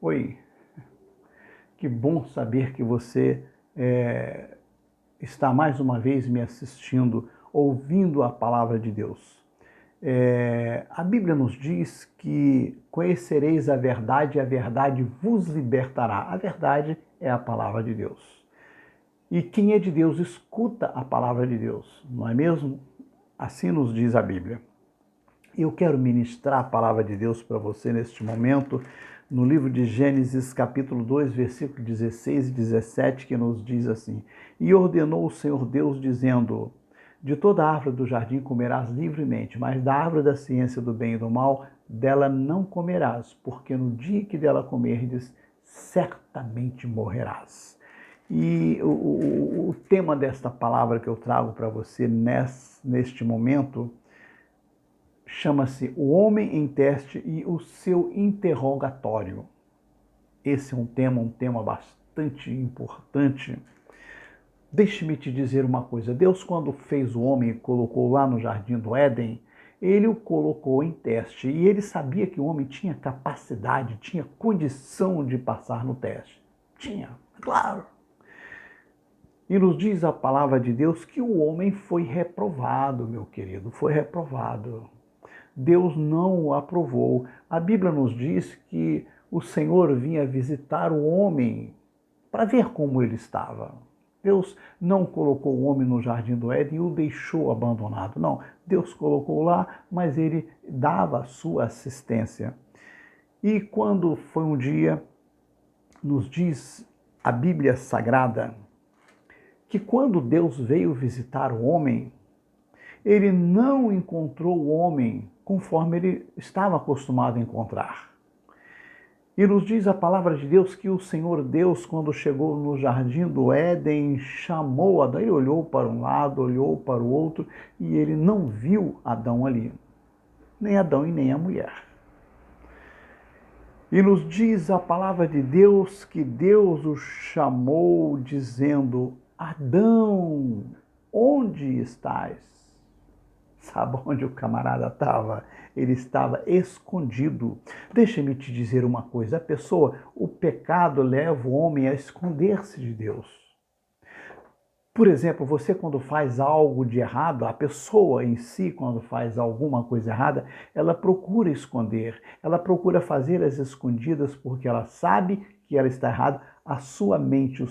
Oi, que bom saber que você está mais uma vez me assistindo, ouvindo a palavra de Deus. A Bíblia nos diz que conhecereis a verdade e a verdade vos libertará. A verdade é a palavra de Deus. E quem é de Deus escuta a palavra de Deus, não é mesmo? Assim nos diz a Bíblia. Eu quero ministrar a palavra de Deus para você neste momento, no livro de Gênesis, capítulo 2, versículo 16 e 17, que nos diz assim: E ordenou o Senhor Deus, dizendo: De toda árvore do jardim comerás livremente, mas da árvore da ciência do bem e do mal, dela não comerás, porque no dia que dela comerdes, certamente morrerás. E o tema desta palavra que eu trago para você neste momento chama-se O Homem em Teste e o seu Interrogatório. Esse é um tema bastante importante. Deixe-me te dizer uma coisa. Deus, quando fez o homem e colocou lá no Jardim do Éden, ele o colocou em teste e ele sabia que o homem tinha capacidade, tinha condição de passar no teste. Tinha, claro. E nos diz a palavra de Deus que o homem foi reprovado, meu querido, foi reprovado. Deus não o aprovou. A Bíblia nos diz que o Senhor vinha visitar o homem para ver como ele estava. Deus não colocou o homem no jardim do Éden e o deixou abandonado. Não, Deus colocou lá, mas ele dava a sua assistência. E quando foi um dia, nos diz a Bíblia Sagrada, que quando Deus veio visitar o homem, ele não encontrou o homem conforme ele estava acostumado a encontrar. E nos diz a palavra de Deus que o Senhor Deus, quando chegou no jardim do Éden, chamou Adão. Ele olhou para um lado, olhou para o outro, e ele não viu Adão ali. Nem Adão e nem a mulher. E nos diz a palavra de Deus que Deus o chamou dizendo: Adão, onde estás? Sabe onde o camarada estava? Ele estava escondido. Deixa-me te dizer uma coisa: o pecado leva o homem a esconder-se de Deus. Por exemplo, você quando faz algo de errado, a pessoa em si, quando faz alguma coisa errada, ela procura esconder, ela procura fazer as escondidas porque ela sabe que ela está errada. A sua mente,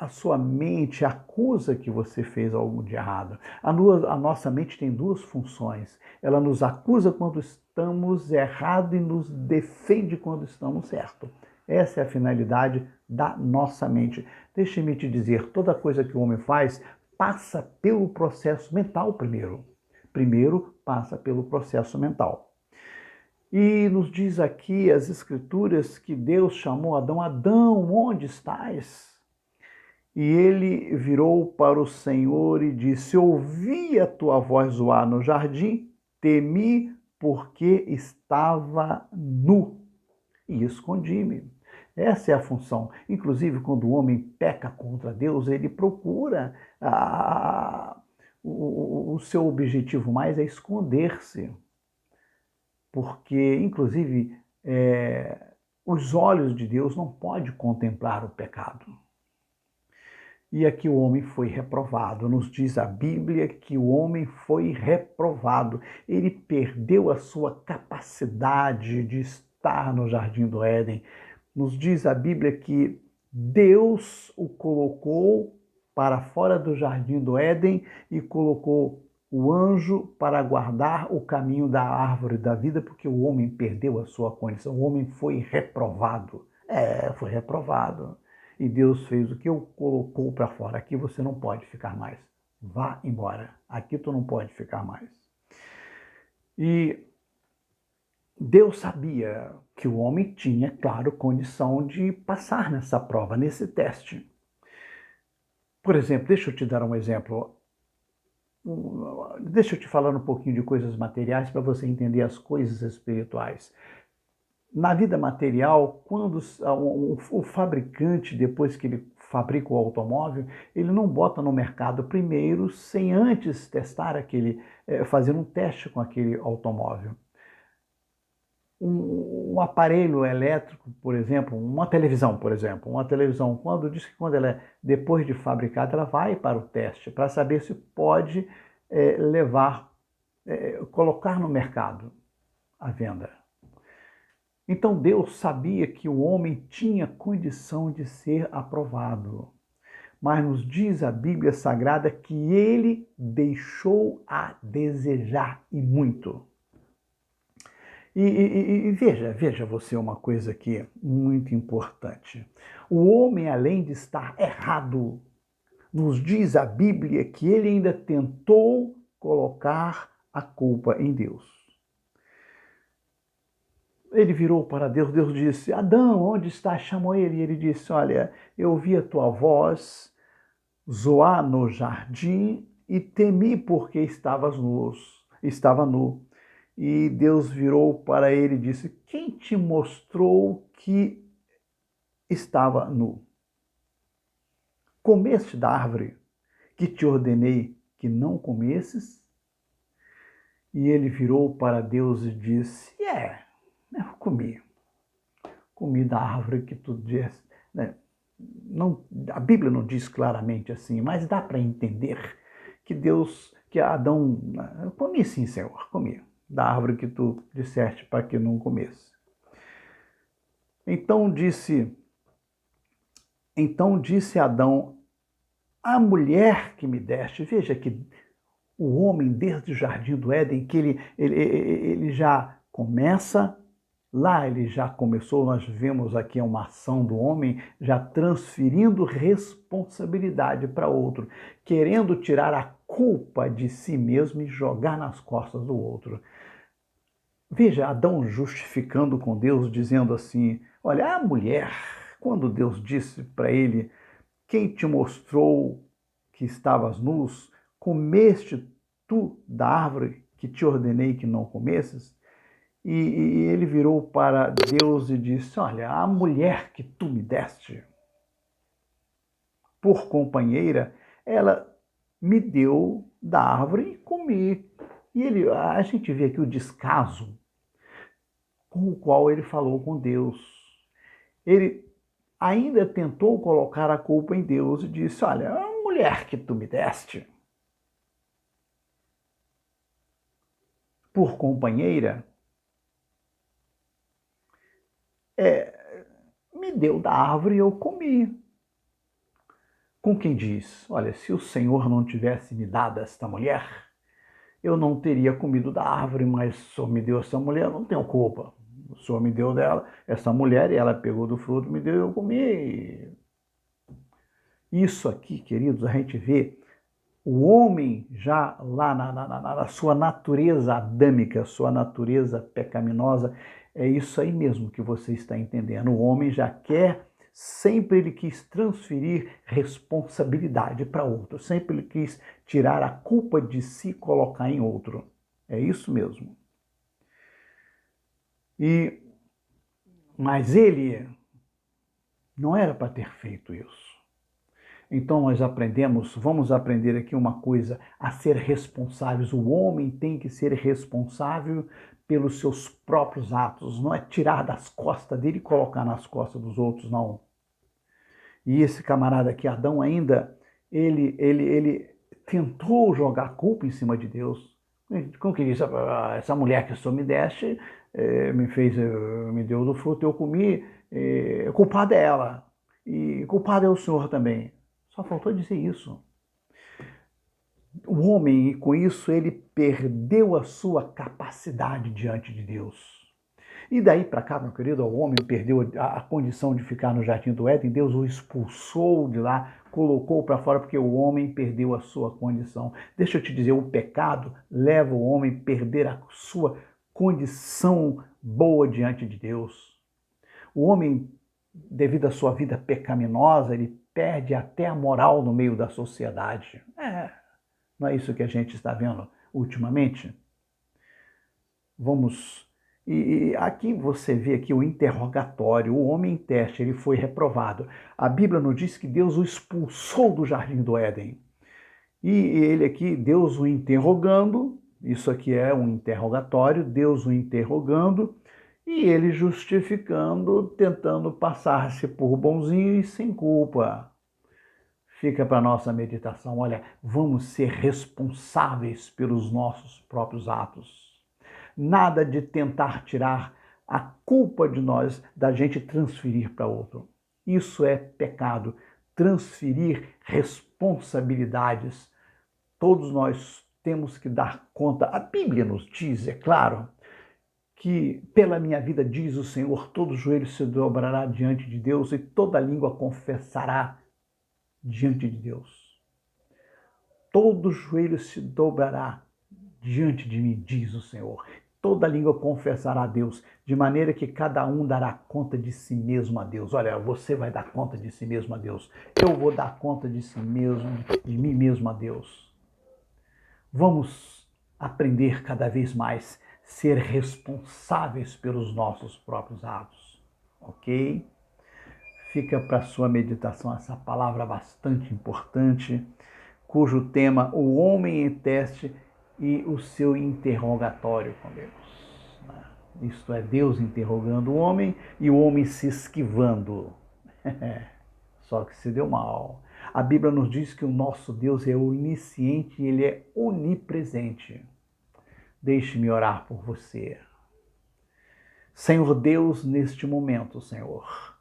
a sua mente acusa que você fez algo de errado. A nossa mente tem duas funções. Ela nos acusa quando estamos errados e nos defende quando estamos certos. Essa é a finalidade da nossa mente. Deixe-me te dizer, toda coisa que o homem faz passa pelo processo mental primeiro. Primeiro passa pelo processo mental. E nos diz aqui as Escrituras que Deus chamou Adão: Adão, onde estás? E ele virou para o Senhor e disse: Ouvi a tua voz zoar no jardim, temi porque estava nu e escondi-me. Essa é a função. Inclusive, quando o homem peca contra Deus, ele procura o seu objetivo mais é esconder-se. Porque, inclusive, os olhos de Deus não podem contemplar o pecado. E aqui o homem foi reprovado. Nos diz a Bíblia que o homem foi reprovado. Ele perdeu a sua capacidade de estar no jardim do Éden. Nos diz a Bíblia que Deus o colocou para fora do jardim do Éden e colocou o anjo para guardar o caminho da árvore da vida, porque o homem perdeu a sua condição. O homem foi reprovado. Foi reprovado. E Deus fez o que? O colocou para fora. Aqui você não pode ficar mais. Vá embora. Aqui tu não pode ficar mais. E Deus sabia que o homem tinha, claro, condição de passar nessa prova, nesse teste. Por exemplo, deixa eu te dar um exemplo. Deixa eu te falar um pouquinho de coisas materiais para você entender as coisas espirituais. Na vida material, quando o fabricante, depois que ele fabrica o automóvel, ele não bota no mercado primeiro sem antes testar fazer um teste com aquele automóvel. um aparelho elétrico, por exemplo, uma televisão, quando diz que quando ela é depois de fabricada, ela vai para o teste para saber se pode colocar no mercado à venda. Então Deus sabia que o homem tinha condição de ser aprovado. Mas nos diz a Bíblia Sagrada que ele deixou a desejar e muito. E veja você uma coisa aqui muito importante. O homem, além de estar errado, nos diz a Bíblia que ele ainda tentou colocar a culpa em Deus. Ele virou para Deus, Deus disse, Adão, onde está? Chamou ele, e ele disse, olha, eu ouvi a tua voz zoar no jardim e temi porque estava nu. E Deus virou para ele e disse, quem te mostrou que estava nu? Comeste da árvore que te ordenei que não comesses? E ele virou para Deus e disse, eu comi da árvore que tu disseste, né? Não, a Bíblia não diz claramente assim, mas dá para entender que Adão, eu comi sim, Senhor, comi da árvore que tu disseste para que não comesse. Então disse Adão, a mulher que me deste, veja que o homem desde o jardim do Éden, que ele já começa. Lá ele já começou, nós vemos aqui uma ação do homem já transferindo responsabilidade para outro, querendo tirar a culpa de si mesmo e jogar nas costas do outro. Veja, Adão justificando com Deus, dizendo assim, olha, a mulher, quando Deus disse para ele, quem te mostrou que estavas nus, comeste tu da árvore que te ordenei que não comesses? E ele virou para Deus e disse, olha, a mulher que tu me deste por companheira, ela me deu da árvore e comi. E a gente vê aqui o descaso com o qual ele falou com Deus. Ele ainda tentou colocar a culpa em Deus e disse, olha, a mulher que tu me deste por companheira, me deu da árvore e eu comi. Com quem diz, olha, se o Senhor não tivesse me dado esta mulher, eu não teria comido da árvore, mas o Senhor me deu essa mulher, eu não tenho culpa. O Senhor me deu dela, essa mulher, e ela pegou do fruto, me deu e eu comi. Isso aqui, queridos, a gente vê o homem já lá na sua natureza adâmica, sua natureza pecaminosa, é isso aí mesmo que você está entendendo. O homem já sempre ele quis transferir responsabilidade para outro, sempre ele quis tirar a culpa de si e colocar em outro. É isso mesmo. Mas ele não era para ter feito isso. Então vamos aprender aqui uma coisa, a ser responsáveis. O homem tem que ser responsável pelos seus próprios atos, não é tirar das costas dele e colocar nas costas dos outros, não. E esse camarada aqui, Adão, ainda, ele tentou jogar a culpa em cima de Deus. Como que disse, essa mulher que o Senhor me deste, me deu do fruto, eu comi, culpada é ela, e culpado é o Senhor também. Só faltou dizer isso. O homem, com isso, ele perdeu a sua capacidade diante de Deus. E daí para cá, meu querido, o homem perdeu a condição de ficar no jardim do Éden, Deus o expulsou de lá, colocou para fora, porque o homem perdeu a sua condição. Deixa eu te dizer, o pecado leva o homem a perder a sua condição boa diante de Deus. O homem, devido à sua vida pecaminosa, ele perde até a moral no meio da sociedade. Não é isso que a gente está vendo ultimamente? E aqui você vê aqui o interrogatório, o homem em teste, ele foi reprovado. A Bíblia nos diz que Deus o expulsou do jardim do Éden. E ele aqui, Deus o interrogando, isso aqui é um interrogatório, Deus o interrogando, E ele justificando, tentando passar-se por bonzinho e sem culpa. Fica para a nossa meditação. Olha, vamos ser responsáveis pelos nossos próprios atos. Nada de tentar tirar a culpa de nós, da gente transferir para outro. Isso é pecado. Transferir responsabilidades. Todos nós temos que dar conta. A Bíblia nos diz, é claro, que pela minha vida, diz o Senhor, todo joelho se dobrará diante de Deus e toda língua confessará diante de Deus. Todo joelho se dobrará diante de mim, diz o Senhor. Toda língua confessará a Deus, de maneira que cada um dará conta de si mesmo a Deus. Olha, você vai dar conta de si mesmo a Deus. Eu vou dar conta de si mesmo, de mim mesmo a Deus. Vamos aprender cada vez mais a ser responsáveis pelos nossos próprios atos, ok? Fica para sua meditação essa palavra bastante importante, cujo tema, o homem em teste e o seu interrogatório com Deus. Isto é, Deus interrogando o homem e o homem se esquivando. Só que se deu mal. A Bíblia nos diz que o nosso Deus é onisciente e ele é onipresente. Deixe-me orar por você. Senhor Deus, neste momento, Senhor,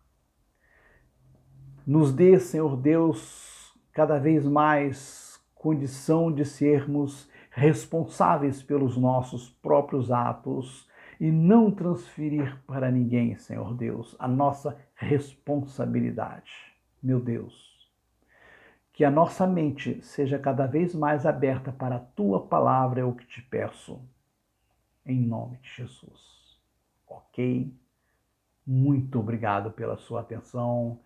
nos dê, Senhor Deus, cada vez mais condição de sermos responsáveis pelos nossos próprios atos e não transferir para ninguém, Senhor Deus, a nossa responsabilidade. Meu Deus, que a nossa mente seja cada vez mais aberta para a Tua palavra, é o que te peço, em nome de Jesus. Ok? Muito obrigado pela sua atenção.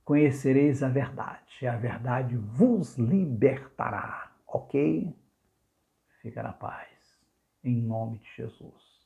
Conhecereis a verdade vos libertará, ok? Fica na paz, em nome de Jesus.